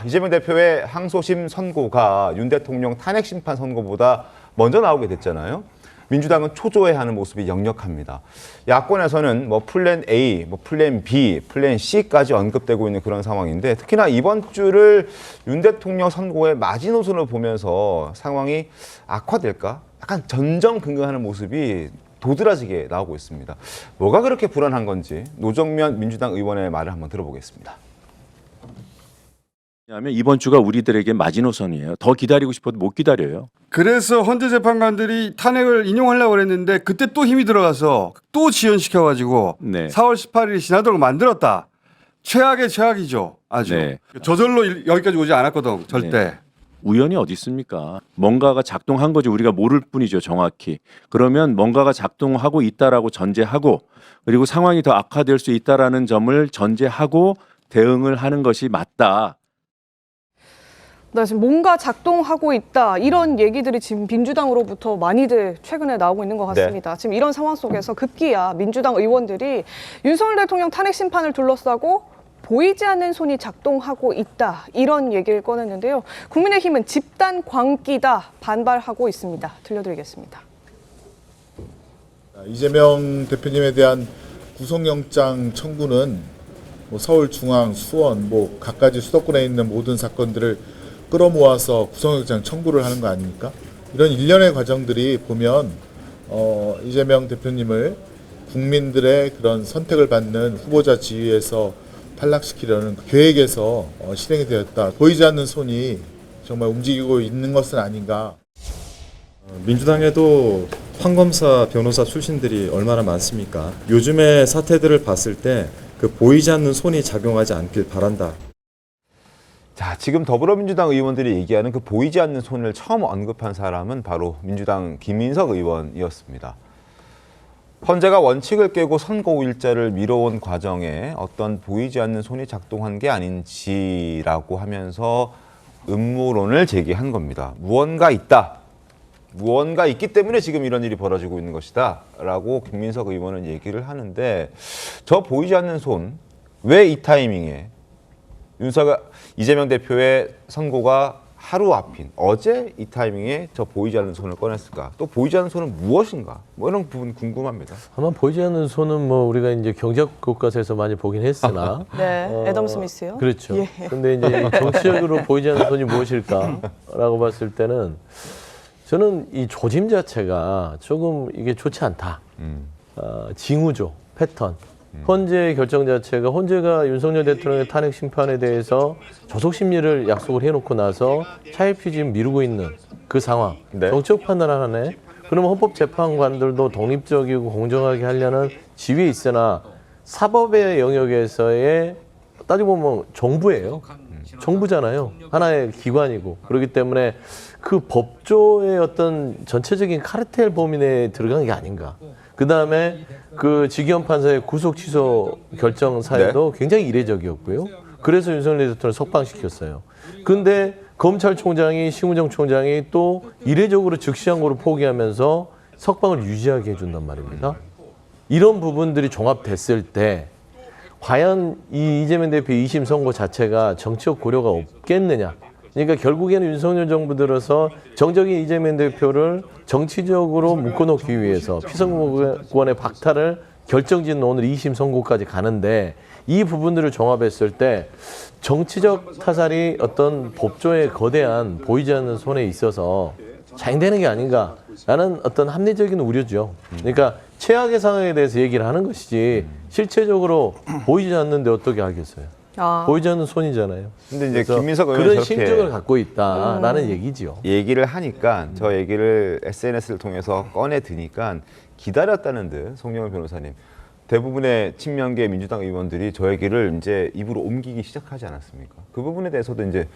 이재명 대표의 항소심 선고가 윤 대통령 탄핵 심판 선고보다 먼저 나오게 됐잖아요. 민주당은 초조해하는 모습이 역력합니다. 야권에서는 플랜 A, 플랜 B, 플랜 C까지 언급되고 있는 그런 상황인데 특히나 이번 주를 윤 대통령 선고의 마지노선을 보면서 상황이 악화될까? 약간 전전긍긍하는 모습이 도드라지게 나오고 있습니다. 뭐가 그렇게 불안한 건지 노정면 민주당 의원의 말을 한번 들어보겠습니다. 왜냐하면 이번 주가 우리들에게 마지노선이에요. 더 기다리고 싶어도 못 기다려요. 그래서 헌재 재판관들이 탄핵을 인용하려고 그랬는데 그때 또 힘이 들어가서 또 지연시켜가지고 네. 4월 18일 지나도록 만들었다. 최악의 최악이죠. 아주. 네. 저절로 여기까지 오지 않았거든. 절대. 네. 우연이 어디 있습니까? 뭔가가 작동한 거지 우리가 모를 뿐이죠. 정확히. 그러면 뭔가가 작동하고 있다라고 전제하고 그리고 상황이 더 악화될 수 있다라는 점을 전제하고 대응을 하는 것이 맞다. 네, 지금 뭔가 작동하고 있다 이런 얘기들이 지금 민주당으로부터 많이들 최근에 나오고 있는 것 같습니다. 지금 이런 상황 속에서 급기야 민주당 의원들이 윤석열 대통령 탄핵 심판을 둘러싸고 보이지 않는 손이 작동하고 있다 이런 얘기를 꺼냈는데요. 국민의힘은 집단 광기다 반발하고 있습니다. 들려드리겠습니다. 이재명 대표님에 대한 구속영장 청구는 서울중앙, 수원, 각가지 수도권에 있는 모든 사건들을 끌어모아서 구속영장 청구를 하는 거 아닙니까? 이런 일련의 과정들이 보면 이재명 대표님을 국민들의 그런 선택을 받는 후보자 지위에서 탈락시키려는 계획에서 실행이 되었다. 보이지 않는 손이 정말 움직이고 있는 것은 아닌가. 민주당에도 판검사, 변호사 출신들이 얼마나 많습니까? 요즘의 사태들을 봤을 때 그 보이지 않는 손이 작용하지 않길 바란다. 자, 지금 더불어민주당 의원들이 얘기하는 그 보이지 않는 손을 처음 언급한 사람은 바로 민주당 김민석 의원이었습니다. 헌재가 원칙을 깨고 선고일자를 미뤄온 과정에 어떤 보이지 않는 손이 작동한 게 아닌지라고 하면서 음모론을 제기한 겁니다. 무언가 있다. 무언가 있기 때문에 지금 이런 일이 벌어지고 있는 것이다 라고 김민석 의원은 얘기를 하는데 저 보이지 않는 손, 왜 이 타이밍에 이재명 대표의 선고가 하루 앞인 어제 이 타이밍에 저 보이지 않는 손을 꺼냈을까? 또 보이지 않는 손은 무엇인가? 이런 부분 궁금합니다. 아마 보이지 않는 손은 우리가 이제 경제학 교과서에서 많이 보긴 했으나 네, 애덤 스미스요. 그렇죠. 예. 근데 이제 정치적으로 보이지 않는 손이 무엇일까라고 봤을 때는 저는 이 조짐 자체가 조금 이게 좋지 않다. 징후죠, 패턴. 헌재 결정 자체가 헌재가 윤석열 대통령의 탄핵 심판에 대해서 조속 심리를 약속을 해놓고 나서 차일피 지금 미루고 있는 그 상황. 네. 정치적 판단을 하네. 그러면 헌법재판관들도 독립적이고 공정하게 하려는 지위에 있으나 사법의 영역에서의 따지고 보면 정부예요. 정부잖아요. 하나의 기관이고. 그렇기 때문에 그 법조의 어떤 전체적인 카르텔 범위 내에 들어간 게 아닌가. 그 다음에 그 지기현 판사의 구속 취소 결정 사유도 굉장히 이례적이었고요. 그래서 윤석열 대통령을 석방시켰어요. 근데 검찰총장이 심우정 총장이 또 이례적으로 즉시항고를 포기하면서 석방을 유지하게 해준단 말입니다. 이런 부분들이 종합됐을 때 과연 이 이재명 대표 2심 선고 자체가 정치적 고려가 없겠느냐. 그러니까 결국에는 윤석열 정부 들어서 정적인 이재명 대표를 정치적으로 묶어놓기 위해서 피선거권의 박탈을 결정짓는 오늘 2심 선고까지 가는데 이 부분들을 종합했을 때 정치적 타살이 어떤 법조의 거대한 보이지 않는 손에 있어서 자행되는 게 아닌가라는 어떤 합리적인 우려죠. 그러니까 최악의 상황에 대해서 얘기를 하는 것이지 실체적으로 보이지 않는데 어떻게 하겠어요. 보이지 않는 손이잖아요. 근데 이제 김민석 의원이 그런 저렇게 심정을 갖고 있다라는 얘기죠. 얘기를 하니까 저 얘기를 SNS를 통해서 꺼내 드니까 기다렸다는 듯 송영은 변호사님 대부분의 친명계 민주당 의원들이 저 얘기를 이제 입으로 옮기기 시작하지 않았습니까? 그 부분에 대해서도 이제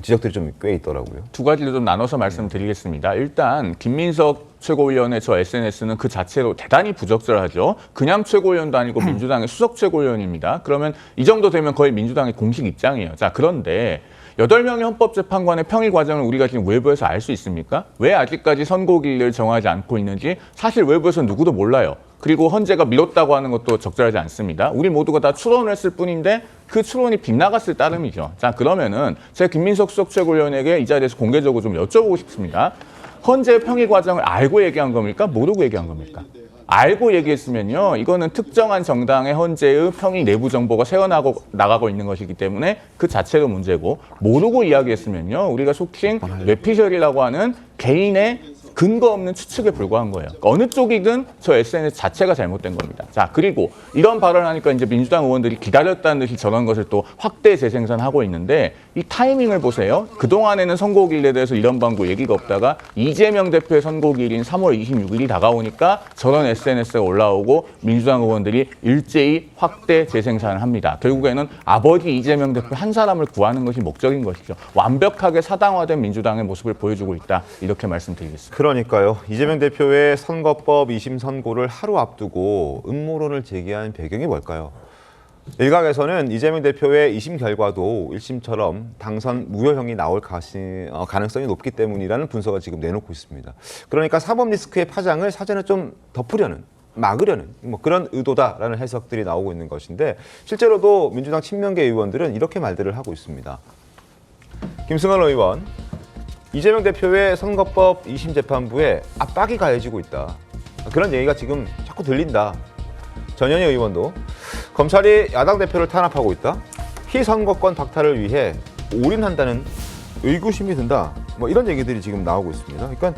지적들이 좀 꽤 있더라고요. 두 가지로 좀 나눠서 말씀드리겠습니다. 일단 김민석 최고위원의 저 SNS는 그 자체로 대단히 부적절하죠. 그냥 최고위원도 아니고 민주당의 수석 최고위원입니다. 그러면 이 정도 되면 거의 민주당의 공식 입장이에요. 자, 그런데 8명의 헌법재판관의 평일 과정을 우리가 지금 외부에서 알 수 있습니까? 왜 아직까지 선고일을 정하지 않고 있는지 사실 외부에서 누구도 몰라요. 그리고 헌재가 미뤘다고 하는 것도 적절하지 않습니다. 우리 모두가 다 추론을 했을 뿐인데 그 추론이 빗나갔을 따름이죠. 자, 그러면은 제가 김민석 수석 최고위원에게 이 자리에서 공개적으로 좀 여쭤보고 싶습니다. 헌재 평의 과정을 알고 얘기한 겁니까? 모르고 얘기한 겁니까? 알고 얘기했으면요, 이거는 특정한 정당의 헌재의 평의 내부 정보가 새어나가고 있는 것이기 때문에 그 자체도 문제고, 모르고 이야기했으면요, 우리가 속칭 뇌피셜이라고 하는 개인의 근거 없는 추측에 불과한 거예요. 그러니까 어느 쪽이든 저 SNS 자체가 잘못된 겁니다. 자, 그리고 이런 발언을 하니까 이제 민주당 의원들이 기다렸다는 듯이 저런 것을 또 확대 재생산하고 있는데, 이 타이밍을 보세요. 그동안에는 선고일에 대해서 이런 방구 얘기가 없다가 이재명 대표의 선고일인 3월 26일이 다가오니까 저런 SNS가 올라오고 민주당 의원들이 일제히 확대 재생산을 합니다. 결국에는 아버지 이재명 대표 한 사람을 구하는 것이 목적인 것이죠. 완벽하게 사당화된 민주당의 모습을 보여주고 있다. 이렇게 말씀드리겠습니다. 그러니까요. 이재명 대표의 선거법 2심 선고를 하루 앞두고 음모론을 제기한 배경이 뭘까요? 일각에서는 이재명 대표의 2심 결과도 1심처럼 당선 무효형이 나올 가능성이 높기 때문이라는 분석을 지금 내놓고 있습니다. 그러니까 사법 리스크의 파장을 사전에 좀 덮으려는, 막으려는 뭐 그런 의도다라는 해석들이 나오고 있는 것인데, 실제로도 민주당 친명계 의원들은 이렇게 말들을 하고 있습니다. 김승환 의원, 이재명 대표의 선거법 2심 재판부에 압박이 가해지고 있다. 그런 얘기가 지금 자꾸 들린다. 전현희 의원도 검찰이 야당 대표를 탄압하고 있다. 피선거권 박탈을 위해 올인한다는 의구심이 든다. 뭐 이런 얘기들이 지금 나오고 있습니다. 그러니까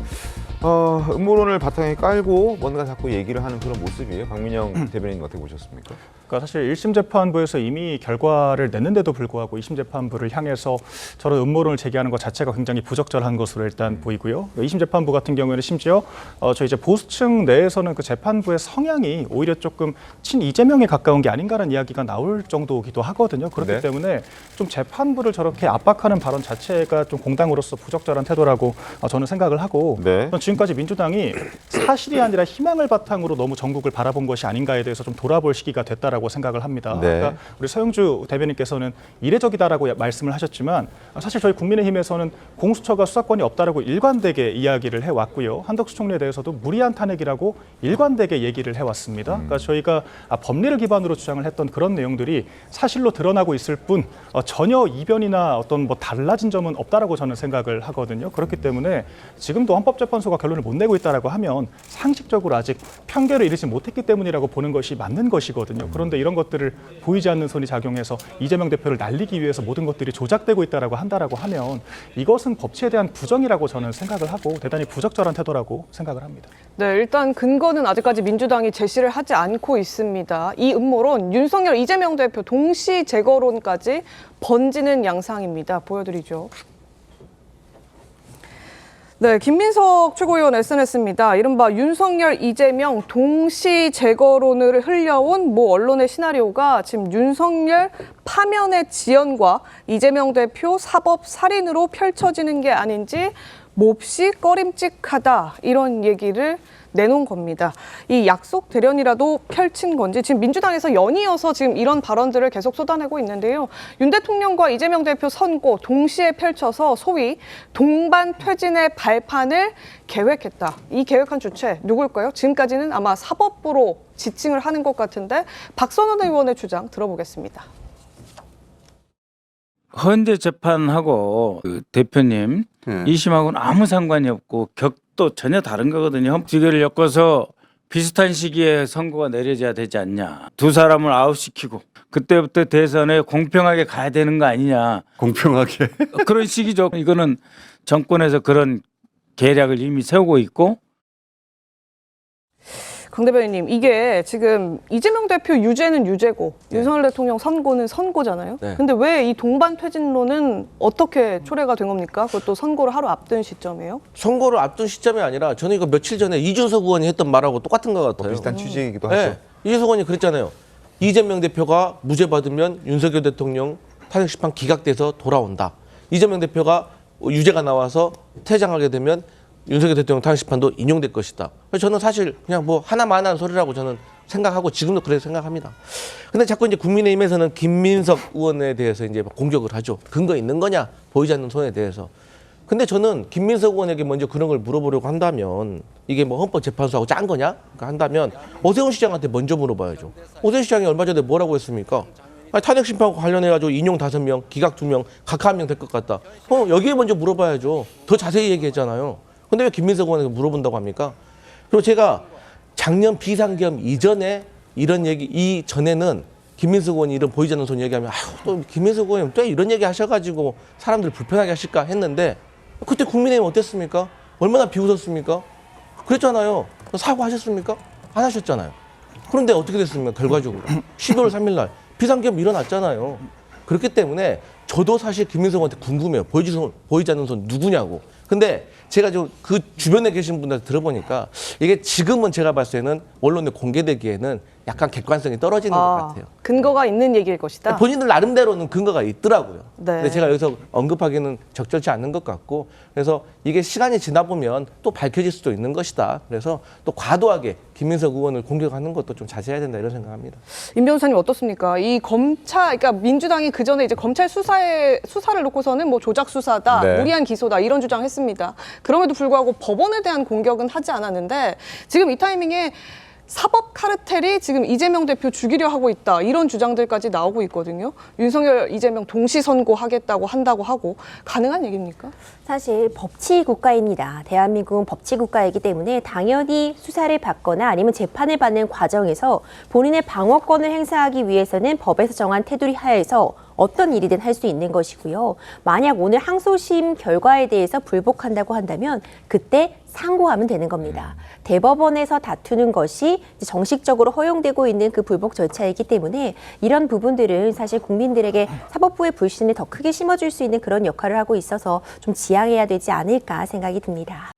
음모론을 바탕에 깔고 뭔가 자꾸 얘기를 하는 그런 모습이에요. 박민영 대변인 어떻게 보셨습니까? 그러니까 사실 1심 재판부에서 이미 결과를 냈는데도 불구하고 2심 재판부를 향해서 저런 음모론을 제기하는 것 자체가 굉장히 부적절한 것으로 일단 보이고요. 2심 재판부 같은 경우에는 심지어 저 이제 보수층 내에서는 그 재판부의 성향이 오히려 조금 친 이재명에 가까운 게 아닌가라는 이야기가 나올 정도이기도 하거든요. 그렇기 네. 때문에 좀 재판부를 저렇게 압박하는 발언 자체가 좀 공당으로서 부적절한 태도라고 저는 생각을 하고, 네. 지금까지 민주당이 사실이 아니라 희망을 바탕으로 너무 전국을 바라본 것이 아닌가에 대해서 좀 돌아볼 시기가 됐다라고 생각을 합니다. 네. 그러니까 우리 서영주 대변인께서는 이례적이다라고 말씀을 하셨지만, 사실 저희 국민의힘에서는 공수처가 수사권이 없다라고 일관되게 이야기를 해왔고요. 한덕수 총리에 대해서도 무리한 탄핵이라고 일관되게 얘기를 해왔습니다. 그러니까 저희가 법리를 기반으로 주장을 했던 그런 내용들이 사실로 드러나고 있을 뿐 전혀 이변이나 어떤 뭐 달라진 점은 없다라고 저는 생각을 하거든요. 그렇기 때문에 지금도 헌법재판소가 결론을 못 내고 있다라고 하면 상식적으로 아직 판결을 이르지 못했기 때문이라고 보는 것이 맞는 것이거든요. 그런데 이런 것들을 보이지 않는 손이 작용해서 이재명 대표를 날리기 위해서 모든 것들이 조작되고 있다라고 한다라고 하면 이것은 법치에 대한 부정이라고 저는 생각을 하고 대단히 부적절한 태도라고 생각을 합니다. 네, 일단 근거는 아직까지 민주당이 제시를 하지 않고 있습니다. 이 음모론, 윤석열, 이재명 대표 동시 제거론까지 번지는 양상입니다. 보여드리죠. 네, 김민석 최고위원 SNS입니다. 이른바 윤석열, 이재명 동시 제거론을 흘려온 모 언론의 시나리오가 지금 윤석열 파면의 지연과 이재명 대표 사법 살인으로 펼쳐지는 게 아닌지 몹시 꺼림칙하다, 이런 얘기를 내놓은 겁니다. 이 약속 대련이라도 펼친 건지 지금 민주당에서 연이어서 지금 이런 발언들을 계속 쏟아내고 있는데요. 윤 대통령과 이재명 대표 선고 동시에 펼쳐서 소위 동반 퇴진의 발판을 계획했다. 이 계획한 주체 누굴까요? 지금까지는 아마 사법부로 지칭을 하는 것 같은데 박선원 의원의 주장 들어보겠습니다. 헌재 재판하고 그 대표님 2심하고는 아무 상관이 없고 격도 전혀 다른 거거든요. 헌법기계를 엮어서 비슷한 시기에 선고가 내려져야 되지 않냐. 두 사람을 아웃시키고 그때부터 대선에 공평하게 가야 되는 거 아니냐. 공평하게. 그런 식이죠. 이거는 정권에서 그런 계략을 이미 세우고 있고. 강 대변인님, 이게 지금 이재명 대표 유죄는 유죄고 윤석열 대통령 선고는 선고잖아요. 근데 왜 이 동반 퇴진론은 어떻게 초래가 된 겁니까? 그것도 선고를 하루 앞둔 시점이에요? 선거를 앞둔 시점이 아니라 저는 이거 며칠 전에 이준석 의원이 했던 말하고 똑같은 것 같아요. 비슷한 취지이기도 하죠. 네. 이준석 의원이 그랬잖아요. 이재명 대표가 무죄 받으면 윤석열 대통령 탄핵 심판 기각돼서 돌아온다. 이재명 대표가 유죄가 나와서 퇴장하게 되면 윤석열 대통령 탄핵 심판도 인용될 것이다. 그래서 저는 사실 그냥 뭐 하나만한 소리라고 저는 생각하고 지금도 그렇게 생각합니다. 근데 자꾸 이제 국민의힘에서는 김민석 의원에 대해서 이제 공격을 하죠. 근거 있는 거냐? 보이지 않는 손에 대해서. 근데 저는 김민석 의원에게 먼저 그런 걸 물어보려고 한다면 이게 뭐 헌법재판소하고 짠 거냐? 그러니까 한다면 오세훈 시장한테 먼저 물어봐야죠. 오세훈 시장이 얼마 전에 뭐라고 했습니까? 아니, 탄핵 심판과 관련해가지고 인용 5명, 기각 2명, 각하 1명 될 것 같다. 여기에 먼저 물어봐야죠. 더 자세히 얘기했잖아요. 근데 왜 김민석 의원에게 물어본다고 합니까? 그리고 제가 작년 비상계엄 이전에 이런 얘기, 이전에는 김민석 의원이 이런 보이지 않는 손 얘기하면 아휴, 또 김민석 의원이 또 이런 얘기 하셔가지고 사람들 불편하게 하실까 했는데 그때 국민의힘 어땠습니까? 얼마나 비웃었습니까? 그랬잖아요. 사과하셨습니까? 안 하셨잖아요. 그런데 어떻게 됐습니까? 결과적으로 12월 3일 날 비상계엄 일어났잖아요. 그렇기 때문에 저도 사실 김민석 의원한테 궁금해요. 보이지 않는 손 누구냐고. 근데 제가 좀 그 주변에 계신 분들 들어보니까 이게 지금은 제가 봤을 때는 언론에 공개되기에는 약간 객관성이 떨어지는 것 같아요. 근거가 있는 얘기일 것이다. 본인들 나름대로는 근거가 있더라고요. 네. 근데 제가 여기서 언급하기는 적절치 않는 것 같고, 그래서 이게 시간이 지나 보면 또 밝혀질 수도 있는 것이다. 그래서 또 과도하게 김민석 의원을 공격하는 것도 좀 자제해야 된다 이런 생각합니다. 임 변호사님 어떻습니까? 이 검찰, 그러니까 민주당이 그 전에 이제 검찰 수사를 놓고서는 뭐 조작 수사다, 네. 무리한 기소다 이런 주장했습니다. 그럼에도 불구하고 법원에 대한 공격은 하지 않았는데 지금 이 타이밍에 사법 카르텔이 지금 이재명 대표 죽이려 하고 있다 이런 주장들까지 나오고 있거든요. 윤석열, 이재명 동시 선고하겠다고 한다고 하고 가능한 얘기입니까? 사실 법치 국가입니다. 대한민국은 법치 국가이기 때문에 당연히 수사를 받거나 아니면 재판을 받는 과정에서 본인의 방어권을 행사하기 위해서는 법에서 정한 테두리 하에서 어떤 일이든 할 수 있는 것이고요. 만약 오늘 항소심 결과에 대해서 불복한다고 한다면 그때 상고하면 되는 겁니다. 대법원에서 다투는 것이 정식적으로 허용되고 있는 그 불복 절차이기 때문에 이런 부분들은 사실 국민들에게 사법부의 불신을 더 크게 심어줄 수 있는 그런 역할을 하고 있어서 좀 지양해야 되지 않을까 생각이 듭니다.